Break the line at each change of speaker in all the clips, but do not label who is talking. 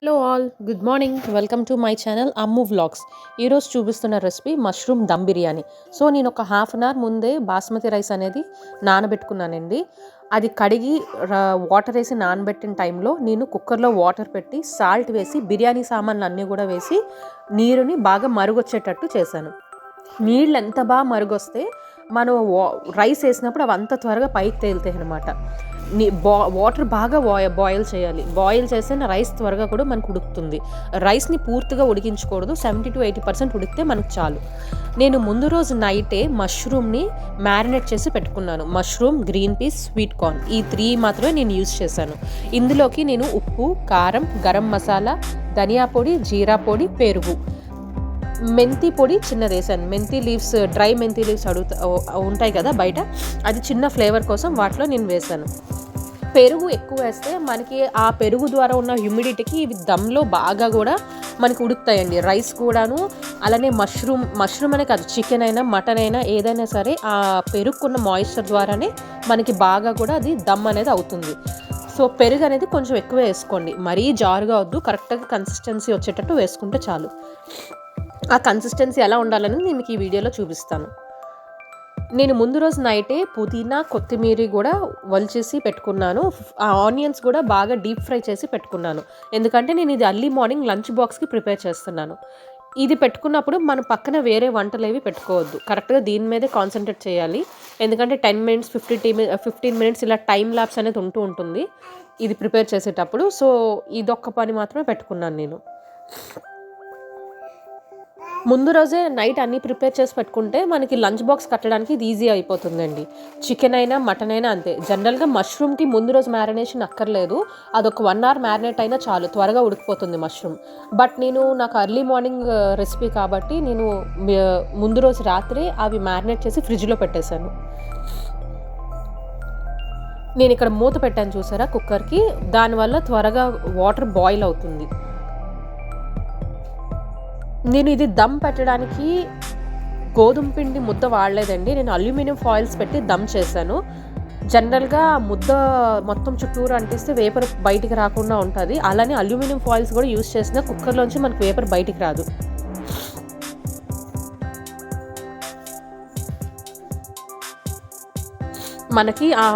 Hello all, good morning. Welcome to my channel Ammu vlogs. ఈరోజు చూపిస్తున్న recipe mushroom dum biryani. So నేను ఒక హాఫ్ అన్ అవర్ ముందే బాస్మతి రైస్ అనేది నానబెట్టుకున్నానండి. అది కడిగి వాటర్ వేసి నానబెట్టిన టైంలో నేను కుక్కర్లో వాటర్ పెట్టి సాల్ట్ వేసి బిర్యానీ సామాన్లు అన్నీ కూడా వేసి నీరుని బాగా మరుగొచ్చేటట్టు చేశాను. నీళ్ళు ఎంత బాగా మరుగొస్తే మనం రైస్ వేసినప్పుడు అవి అంత త్వరగా పైకి తేలుతాయి అనమాట. వాటర్ బాగా బాయిల్ చేయాలి. బాయిల్ చేస్తే రైస్ త్వరగా కూడా మనకు ఉడుకుతుంది. రైస్ని పూర్తిగా ఉడికించకూడదు, 70-80% ఉడికితే మనకు చాలు. నేను ముందు రోజు నైటే మష్రూమ్ని మ్యారినేట్ చేసి పెట్టుకున్నాను. Mushroom, green peas, sweet corn, ఈ 3 మాత్రమే నేను యూజ్ చేశాను. ఇందులోకి నేను ఉప్పు, కారం, గరం మసాలా, ధనియా పొడి, జీరా పొడి, పెరుగు, మెంతి పొడి చిన్నది వేసాను. మెంతి లీవ్స్, డ్రై మెంతి లీవ్స్ ఉంటాయి కదా బయట, అది చిన్న ఫ్లేవర్ కోసం వాటిలో నేను వేసాను. పెరుగు ఎక్కువ వేస్తే మనకి ఆ పెరుగు ద్వారా ఉన్న హ్యూమిడిటీకి ఇవి దమ్లో బాగా కూడా మనకి ఉడుకుతాయండి. రైస్ కూడాను అలానే మష్రూమ్ అనే కాదు, చికెన్ అయినా మటన్ అయినా ఏదైనా సరే ఆ పెరుగుకున్న మాయిశ్చర్ ద్వారానే మనకి బాగా కూడా అది దమ్ అనేది అవుతుంది. సో పెరుగు అనేది కొంచెం ఎక్కువ వేసుకోండి, మరీ జారుగా వద్దు, కరెక్ట్గా కన్సిస్టెన్సీ వచ్చేటట్టు వేసుకుంటే చాలు. ఆ కన్సిస్టెన్సీ ఎలా ఉండాలని నేను మీకు ఈ వీడియోలో చూపిస్తాను. నేను ముందు రోజు నైటే పుదీనా, కొత్తిమీర కూడా వలిచేసి పెట్టుకున్నాను. ఆ ఆనియన్స్ కూడా బాగా డీప్ ఫ్రై చేసి పెట్టుకున్నాను. ఎందుకంటే నేను ఇది ఎర్లీ మార్నింగ్ లంచ్ బాక్స్కి ప్రిపేర్ చేస్తున్నాను. ఇది పెట్టుకున్నప్పుడు మనం పక్కన వేరే వంటలు ఏవి పెట్టుకోవద్దు, కరెక్ట్గా దీని మీదే కాన్సన్ట్రేట్ చేయాలి. ఎందుకంటే 10 మినిట్స్ 15 మినిట్స్ ఇలా టైం ల్యాప్స్ అనేది ఉంటుంది ఇది ప్రిపేర్ చేసేటప్పుడు. సో ఇదొక్క పని మాత్రమే పెట్టుకున్నాను నేను. ముందు రోజే నైట్ అన్నీ ప్రిపేర్ చేసి పెట్టుకుంటే మనకి లంచ్ బాక్స్ కట్టడానికి ఇది ఈజీ అయిపోతుందండి. చికెన్ అయినా మటన్ అయినా అంతే. జనరల్గా మష్రూమ్కి ముందు రోజు మ్యారినేషన్ అక్కర్లేదు, అదొక 1 అవర్ మ్యారినేట్ అయినా చాలు, త్వరగా ఉడికిపోతుంది మష్రూమ్. బట్ నాకు అర్లీ మార్నింగ్ రెసిపీ కాబట్టి నేను ముందు రోజు రాత్రి అవి మ్యారినేట్ చేసి ఫ్రిడ్జ్లో పెట్టేశాను. నేను ఇక్కడ మూత పెట్టాను చూసారా కుక్కర్కి, దానివల్ల త్వరగా వాటర్ బాయిల్ అవుతుంది. నేను ఇది దమ్ పెట్టడానికి గోధుమ పిండి ముద్ద వాడలేదండి, నేను అల్యూమినియం ఫాయిల్స్ పెట్టి దమ్ చేశాను. జనరల్గా ముద్ద మొత్తం చుట్టూరు అంటిస్తే వేపర్ బయటికి రాకుండా ఉంటుంది, అలానే అల్యూమినియం ఫాయిల్స్ కూడా యూజ్ చేసిన కుక్కర్లోంచి మనకు వేపర్ బయటికి రాదు. మనకి ఆ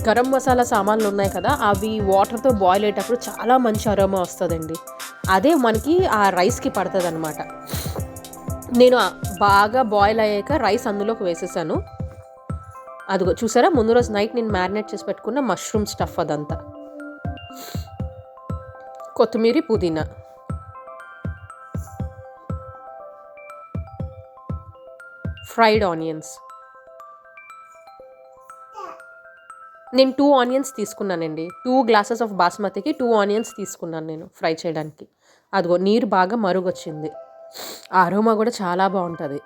గరం మసాలా సామాన్లు ఉన్నాయి కదా, అవి వాటర్తో బాయిల్ అయ్యేటప్పుడు చాలా మంచి అరోమా వస్తుందండి. అదే మనకి ఆ రైస్కి పడుతుంది అనమాట. నేను బాగా బాయిల్ అయ్యాక రైస్ అందులోకి వేసేసాను. అదిగో చూసారా, ముందు రోజు నైట్ నేను మ్యారినేట్ చేసి పెట్టుకున్న మష్రూమ్ స్టఫ్ అదంతా, కొత్తిమీర, పుదీనా, ఫ్రైడ్ ఆనియన్స్. నేను 2 ఆనియన్స్ తీసుకున్నానండి. 2 గ్లాసెస్ ఆఫ్ బాస్మతికి 2 ఆనియన్స్ తీసుకున్నాను నేను ఫ్రై చేయడానికి. అదిగో నీరు బాగా మరుగొచ్చింది, ఆ అరోమా కూడా చాలా బాగుంటుంది.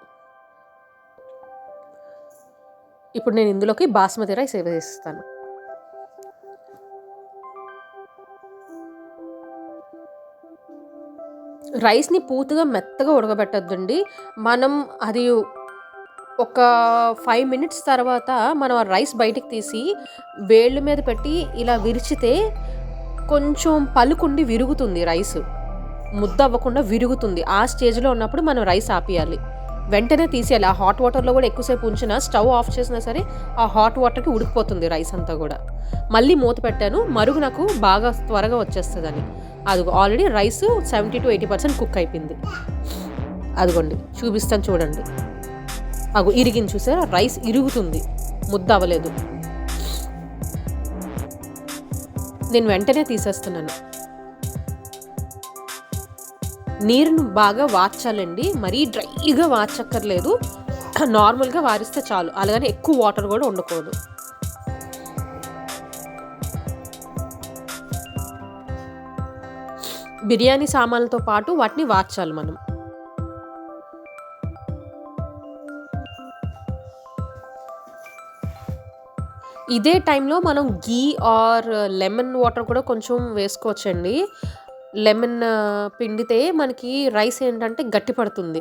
ఇప్పుడు నేను ఇందులోకి బాస్మతి రైస్ వేస్తాను. రైస్ని పూర్తిగా మెత్తగా ఉడకబెట్టద్దండి. మనం అది ఒక 5 మినిట్స్ తర్వాత మనం ఆ రైస్ బయటికి తీసి వేళ్ళ మీద పెట్టి ఇలా విరిచితే కొంచెం పలుకుండి విరుగుతుంది రైస్, ముద్ద అవ్వకుండా విరుగుతుంది. ఆ స్టేజ్లో ఉన్నప్పుడు మనం రైస్ ఆపేయాలి, వెంటనే తీసేయాలి. ఆ హాట్ వాటర్లో కూడా ఎక్కువసేపు ఉంచినా, స్టవ్ ఆఫ్ చేసినా సరే ఆ హాట్ వాటర్కి ఉడికిపోతుంది రైస్ అంతా కూడా. మళ్ళీ మూత పెట్టాను, మరుగు నాకు బాగా త్వరగా వచ్చేస్తుందని. అదిగో ఆల్రెడీ రైస్ 70-80% కుక్ అయిపోయింది. అదిగోండి చూపిస్తాను చూడండి, అగో ఇరిగింది చూసారా, రైస్ ఇరుగుతుంది, ముద్ద అవ్వలేదు. నేను వెంటనే తీసేస్తున్నాను. నీరును బాగా వార్చాలండి, మరీ డ్రైగా వార్చక్కర్లేదు, నార్మల్గా వారిస్తే చాలు. అలాగని ఎక్కువ వాటర్ కూడా ఉండకూడదు. బిర్యానీ సామాన్లతో పాటు వాటిని వార్చాలి మనం. ఇదే టైంలో మనం గీ ఆర్ లెమన్ వాటర్ కూడా కొంచెం వేసుకోవచ్చండి. లెమన్ పిండితే మనకి రైస్ ఏంటంటే గట్టి పడుతుంది,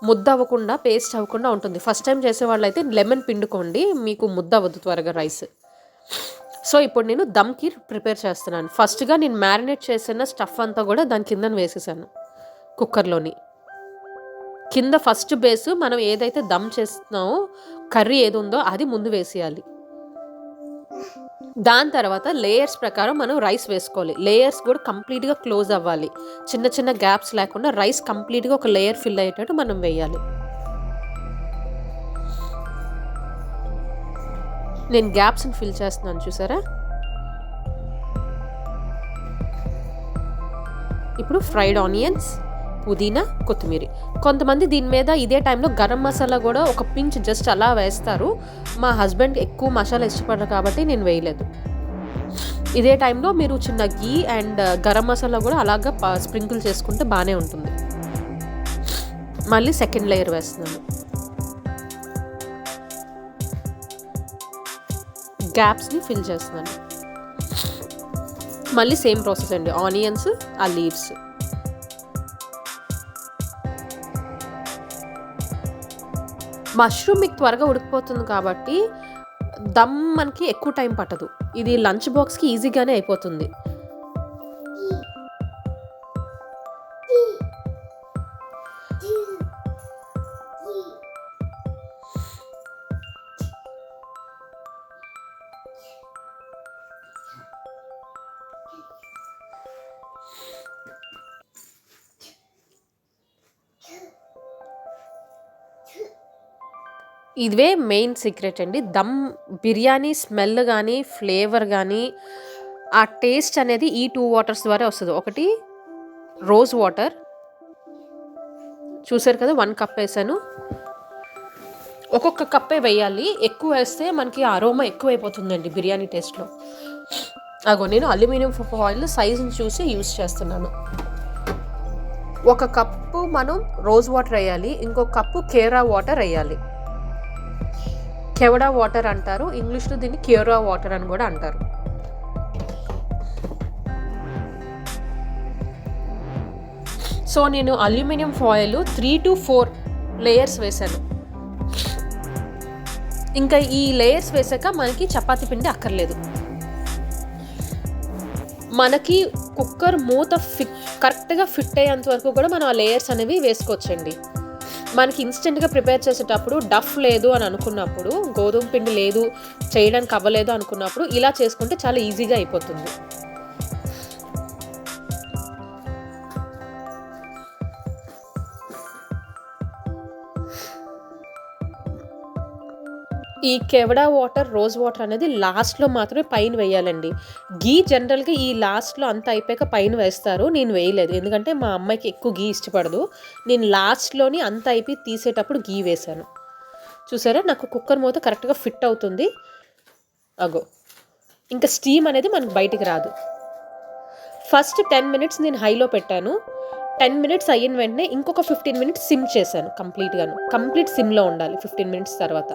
ముద్ద అవ్వకుండా, పేస్ట్ అవ్వకుండా ఉంటుంది. ఫస్ట్ టైం చేసేవాళ్ళు అయితే లెమన్ పిండుకోండి, మీకు ముద్ద అవ్వదు త్వరగా రైస్. సో ఇప్పుడు నేను దమ్కి ప్రిపేర్ చేస్తున్నాను. ఫస్ట్గా నేను మ్యారినేట్ చేసిన స్టఫ్ అంతా కూడా దాని కింద వేసేసాను కుక్కర్లోని. కింద ఫస్ట్ బేస్ మనం ఏదైతే దమ్ చేస్తున్నామో కర్రీ ఏది ఉందో అది ముందు వేసేయాలి. దాని తర్వాత లేయర్స్ ప్రకారం మనం రైస్ వేసుకోవాలి. లేయర్స్ కూడా కంప్లీట్గా క్లోజ్ అవ్వాలి. చిన్న చిన్న గ్యాప్స్ లేకుండా రైస్ కంప్లీట్గా ఒక లేయర్ ఫిల్ అయ్యేటట్టు మనం వేయాలి. నేను గ్యాప్స్ని ఫిల్ చేస్తున్నాను, చూసారా? ఇప్పుడు ఫ్రైడ్ ఆనియన్స్, పుదీనా, కొత్తిమీర. కొంతమంది దీని మీద ఇదే టైంలో గరం మసాలా కూడా ఒక పించ్ జస్ట్ అలా వేస్తారు. మా హస్బెండ్ ఎక్కువ మసాలా ఇష్టపడరు కాబట్టి నేను వేయలేదు. ఇదే టైంలో మీరు చిన్న గీ అండ్ గరం మసాలా కూడా అలాగా స్ప్రింకిల్ చేసుకుంటే బాగానే ఉంటుంది. మళ్ళీ సెకండ్ లేయర్ వేస్తున్నాను. గ్యాప్స్ని ఫిల్ చేస్తున్నాను. మళ్ళీ సేమ్ ప్రాసెస్ అండి. ఆనియన్స్, ఆ లీవ్స్. మష్రూమ్ మీకు త్వరగా ఉడికిపోతుంది కాబట్టి దమ్ మనకి ఎక్కువ టైం పట్టదు. ఇది లంచ్ బాక్స్కి ఈజీగానే అయిపోతుంది. ఇవే మెయిన్ సీక్రెట్ అండి. దమ్ బిర్యానీ స్మెల్ కానీ ఫ్లేవర్ కానీ ఆ టేస్ట్ అనేది ఈ 2 వాటర్స్ ద్వారా వస్తుంది. ఒకటి రోజ్ వాటర్, చూసారు కదా 1 కప్ వేసాను. ఒక్కొక్క కప్పే వేయాలి. ఎక్కువ వేస్తే మనకి అరోమా ఎక్కువ అయిపోతుందండి బిర్యానీ టేస్ట్లో. అగో నేను అల్యూమినియం ఫాయిల్ సైజుని చూసి యూజ్ చేస్తున్నాను. 1 కప్పు మనం రోజ్ వాటర్ వేయాలి, ఇంకొక కప్పు కేరా వాటర్ వేయాలి. కెవడా వాటర్ అంటారు, ఇంగ్లీష్లో దీన్ని క్యూరా వాటర్ అని కూడా అంటారు. సో నేను అల్యూమినియం ఫాయిల్ 3 to 4 లేయర్స్ వేసాను. ఇంకా ఈ లేయర్స్ వేసాక మనకి చపాతీ పిండి అక్కర్లేదు. మనకి కుక్కర్ మూత కరెక్ట్గా ఫిట్ అయ్యేంత వరకు కూడా మనం ఆ లేయర్స్ అనేవి వేసుకోవచ్చండి. మనకి ఇన్స్టెంట్గా ప్రిపేర్ చేసేటప్పుడు డఫ్ లేదు అని అనుకున్నప్పుడు, గోధుమ పిండి లేదు చేయడానికి అవ్వలేదు అనుకున్నప్పుడు ఇలా చేసుకుంటే చాలా ఈజీగా అయిపోతుంది. ఈ కెవడా వాటర్, రోజ్ వాటర్ అనేది లాస్ట్లో మాత్రమే పైన వేయాలండి. గీ జనరల్గా ఈ లాస్ట్లో అంత అయిపోయాక పైన వేస్తారు. నేను వేయలేదు, ఎందుకంటే మా అమ్మాయికి ఎక్కువ గీ ఇష్టపడదు. నేను లాస్ట్లోని అంత అయిపోయి తీసేటప్పుడు గీ వేశాను. చూసారా, నాకు కుక్కర్ మూత కరెక్ట్గా ఫిట్ అవుతుంది. అగో ఇంకా స్టీమ్ అనేది మనకు బయటికి రాదు. ఫస్ట్ 10 minutes నేను హైలో పెట్టాను. 10 minutes అయిన వెంటనే ఇంకొక 15 minutes సిమ్ చేశాను. కంప్లీట్ సిమ్లో ఉండాలి 15 minutes తర్వాత.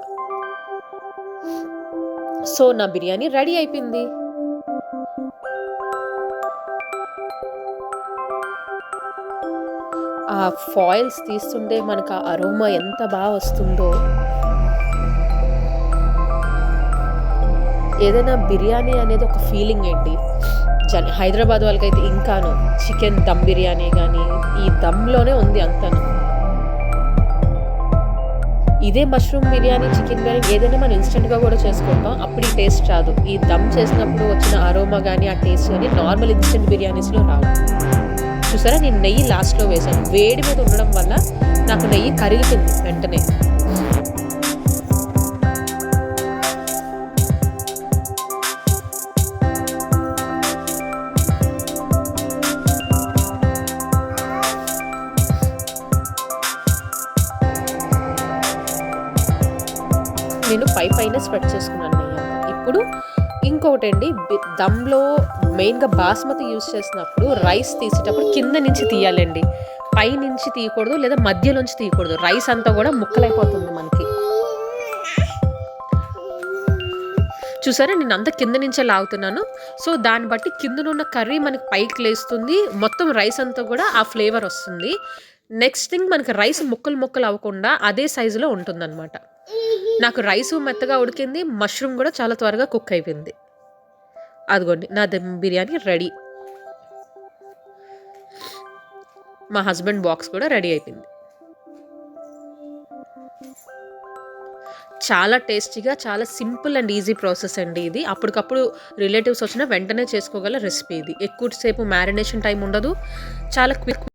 సో నా బిర్యానీ రెడీ అయిపోయింది. ఆ ఫాయిల్స్ తీస్తుంటే మనకు ఆ అరోమా ఎంత బాగా వస్తుందో. ఏదైనా బిర్యానీ అనేది ఒక ఫీలింగ్ ఏంటి. హైదరాబాద్ వాళ్ళకైతే ఇంకాను చికెన్ దమ్ బిర్యానీ కానీ ఈ దమ్లోనే ఉంది అంతాను. ఇదే మష్రూమ్ బిర్యానీ, చికెన్ బిర్యానీ ఏదైనా మనం ఇన్స్టెంట్గా కూడా చేసుకుంటాం. అప్పుడు ఈ టేస్ట్ రాదు. ఈ దమ్ చేసినప్పుడు వచ్చిన అరోమా కానీ ఆ టేస్ట్ కానీ నార్మల్ ఇన్స్టెంట్ బిర్యానీస్లో రావు. చూసారా, నేను నెయ్యి లాస్ట్లో వేసాను. వేడి మీద ఉండడం వల్ల నాకు నెయ్యి కరిగిపోయింది వెంటనే. నేను పైన స్ప్రెడ్ చేసుకున్నాను నెయ్యి అంతా. ఇప్పుడు ఇంకొకటి అండి, దమ్లో మెయిన్గా బాస్మతి యూజ్ చేసినప్పుడు రైస్ తీసేటప్పుడు కింద నుంచి తీయాలండి, పై నుంచి తీయకూడదు, లేదా మధ్యలోంచి తీయకూడదు. రైస్ అంతా కూడా ముక్కలైపోతుంది మనకి. చూసారా, నేను అంతా కింద నుంచే లాగుతున్నాను. సో దాన్ని బట్టి కిందనున్న కర్రీ మనకి పైకి లేస్తుంది, మొత్తం రైస్ అంతా కూడా ఆ ఫ్లేవర్ వస్తుంది. నెక్స్ట్ థింగ్, మనకి రైస్ ముక్కలు అవ్వకుండా అదే సైజులో ఉంటుందన్నమాట. నాకు రైసు మెత్తగా ఉడికింది, మష్రూమ్ కూడా చాలా త్వరగా కుక్ అయిపోయింది. అదిగోండి నా దమ్ బిర్యానీ రెడీ. మా హస్బెండ్ బాక్స్ కూడా రెడీ అయిపోయింది. చాలా టేస్టీగా, చాలా సింపుల్ అండ్ ఈజీ ప్రాసెస్ అండి ఇది. అప్పటికప్పుడు రిలేటివ్స్ వచ్చినా వెంటనే చేసుకోగల రెసిపీ ఇది. ఎక్కువ సేపు మ్యారినేషన్ టైం ఉండదు. చాలా క్విక్